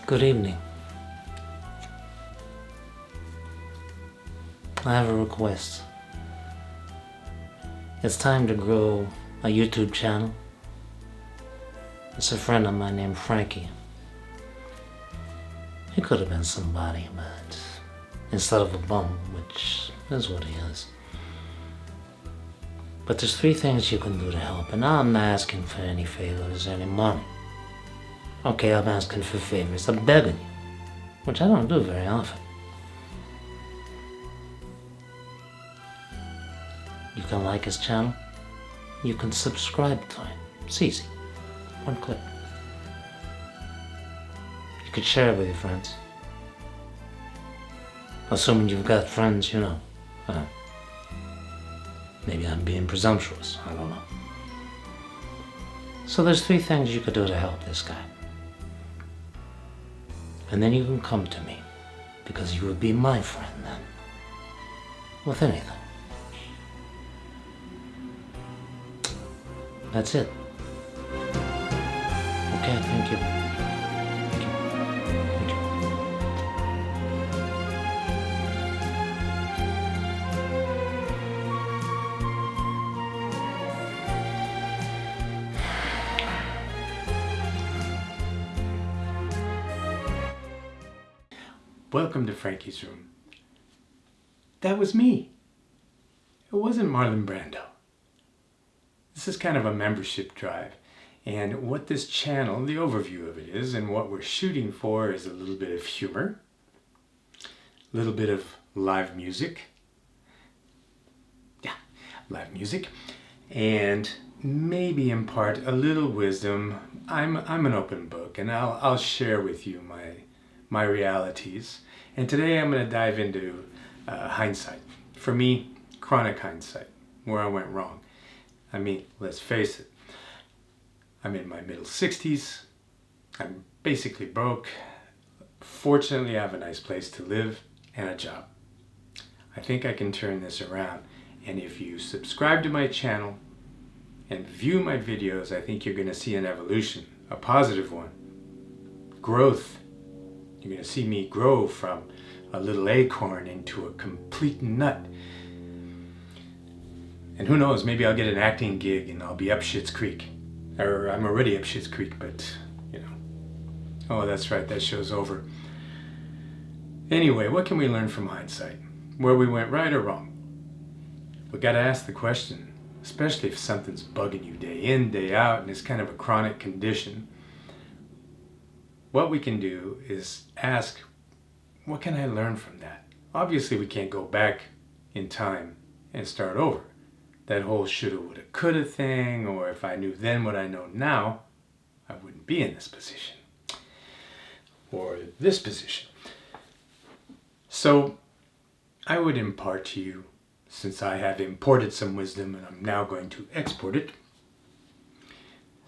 Good evening. I have a request. It's time to grow a YouTube channel. It's a friend of mine named Frankie. He could have been somebody, but instead of a bum, which is what he is. But there's 3 things you can do to help, and I'm not asking for any favors or any money. Okay, I'm asking for favors. I'm begging you, which I don't do very often. You can like his channel. You can subscribe to it. It's easy. 1 click. You could share it with your friends. Assuming you've got friends, you know. Maybe I'm being presumptuous. I don't know. So there's 3 things you could do to help this guy. And then you can come to me, because you would be my friend then. With anything. That's it. Okay, thank you. Thank you. Thank you. Welcome to Frankie's room. That was me. It wasn't Marlon Brando. This is kind of a membership drive, and what this channel, the overview of it is, and what we're shooting for is a little bit of humor, a little bit of live music, and maybe impart a little wisdom. I'm an open book, and I'll share with you my realities. And today I'm going to dive into hindsight. For me, chronic hindsight, where I went wrong. I mean, let's face it, I'm in my middle 60s, I'm basically broke. Fortunately, I have a nice place to live and a job. I think I can turn this around, and if you subscribe to my channel and view my videos, I think you're going to see an evolution, a positive one, growth. You're going to see me grow from a little acorn into a complete nut. And who knows, maybe I'll get an acting gig and I'll be up Schitt's Creek. Or I'm already up Schitt's Creek, but, you know. Oh, that's right, that show's over. Anyway, what can we learn from hindsight? Where we went right or wrong? We gotta ask the question, especially if something's bugging you day in, day out, and it's kind of a chronic condition. What we can do is ask, what can I learn from that? Obviously, we can't go back in time and start over. That whole shoulda, woulda, coulda thing, or if I knew then what I know now, I wouldn't be in this position. Or this position. So, I would impart to you, since I have imported some wisdom and I'm now going to export it,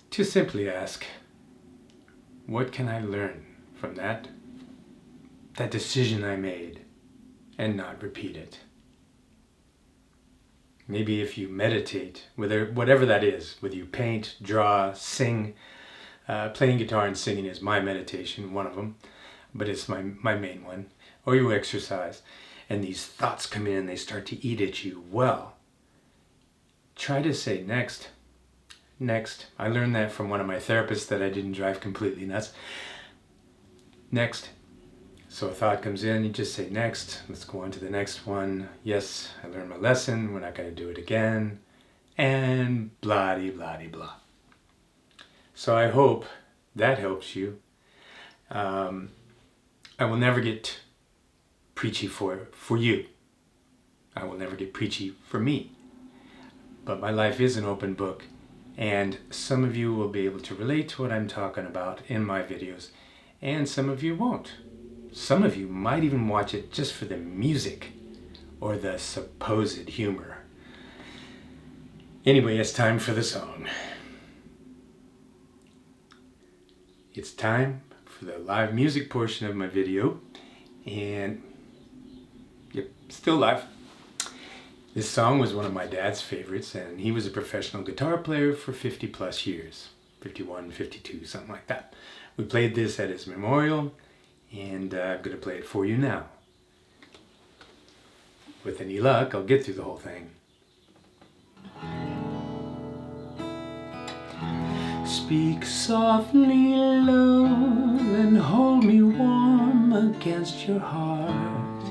to simply ask, what can I learn from that decision I made, and not repeat it? Maybe if you meditate, whatever that is, whether you paint, draw, sing, playing guitar and singing is my meditation, one of them, but it's my main one, or you exercise, and these thoughts come in and they start to eat at you, well, try to say next. I learned that from one of my therapists that I didn't drive completely nuts. Next. So a thought comes in, you just say next, let's go on to the next one. Yes, I learned my lesson, we're not going to do it again, and blah-de-blah-de-blah. So I hope that helps you. I will never get preachy for you. I will never get preachy for me. But my life is an open book, and some of you will be able to relate to what I'm talking about in my videos, and some of you won't. Some of you might even watch it just for the music or the supposed humor. Anyway, it's time for the song. It's time for the live music portion of my video, and yep, still live. This song was one of my dad's favorites, and he was a professional guitar player for 50 plus years. 51, 52, something like that. We played this at his memorial, And I'm going to play it for you now. With any luck, I'll get through the whole thing. Speak softly, love, and hold me warm against your heart.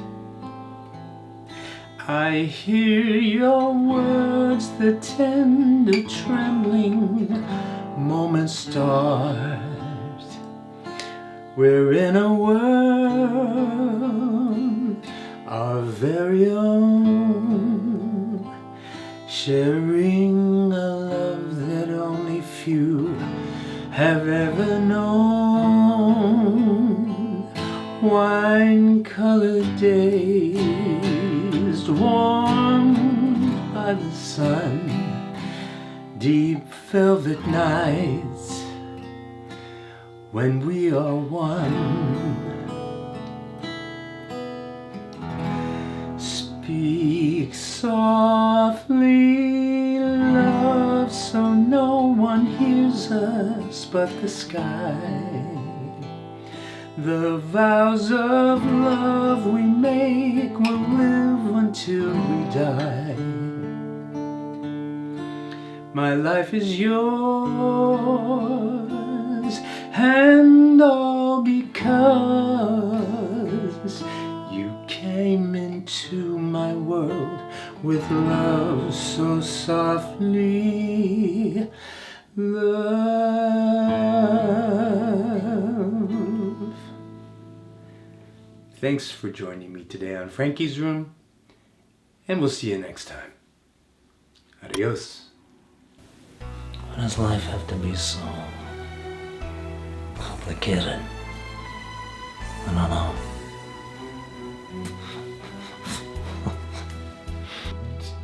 I hear your words, the tender trembling moments start. We're in a world our very own, sharing a love that only few have ever known. Wine-colored days, warmed by the sun, deep velvet nights when we are one. Speak softly, love, so no one hears us but the sky. The vows of love we make will live until we die. My life is yours, and all because you came into my world with love so softly. Love. Thanks for joining me today on Frankie's Room, and we'll see you next time. Adios. Why does life have to be so complicated? I don't know.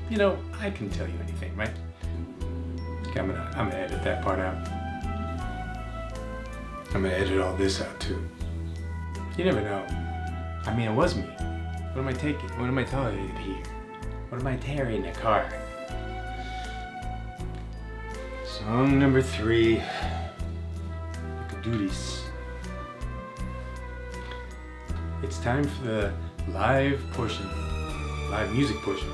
You know, I can tell you anything, right? Okay, I'm gonna edit that part out. I'm gonna edit all this out too. You never know. I mean, it was me. What am I taking? What am I telling you here? What am I tearing in the car? Song number 3. You could do this. It's time for the live portion, live music portion.